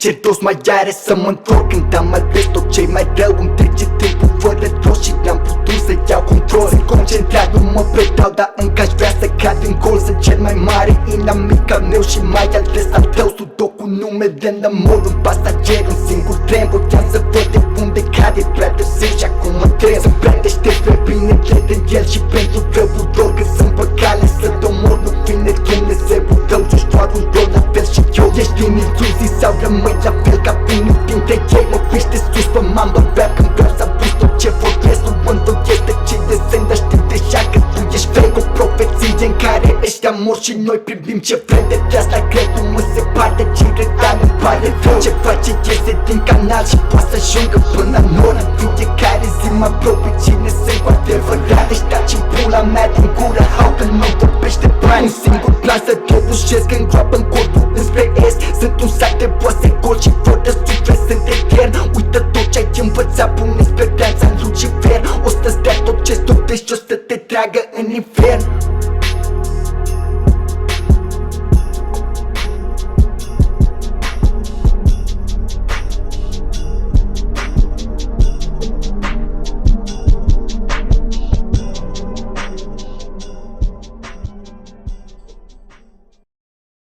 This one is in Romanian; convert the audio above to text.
ce rost mai are să mă întorc când am ales tot ce mai rău. Îmi trece timpul fără rost și n-am putut să iau control. Sunt concentrat, nu mă predau, dar încă aș vrea să cad în gol. Sunt cel mai mare inamic al meu și mai ales al tău. Sudoku numele Nămol, un pasager, un singur tren. Voiam să văd de unde cade, prea târziu și acum mă trem. Sunt prea deștept, pe bine cred în el și pentru răul lor. Când sunt pe cale să domor, nu vine Dumnezeul tău. Joci doar un rol, la fel și eu. Ești din iluzii sau rămâi la fel ca unul dintre ei. Mă piște sus pe mumble rap când vreau să apus tot ce vorbesc. Nu mă îndoiesc de ce desen, dar știu deja că tu ești fake. O profeție în care ăștia mor și noi primim ce vrem. De asta cred, nu mă separ de ce dar nu-mi pare rău. Ce face iese din canal și poate să ajungă până în nor. În fiecare zi mă apropii cine sunt cu adevărat. Ăștia ce-n pula mea din gură au că nu vorbește bani. Un singur plan să totușesc, îngroapă în corpul înspre est. Sunt un sac de boase gol și fără suflet sunt etern. Uită tot ce-ai învățat, pune speranța în Lucifer. O să-ți dea tot ce-ți dorești și o să te tragă în infern.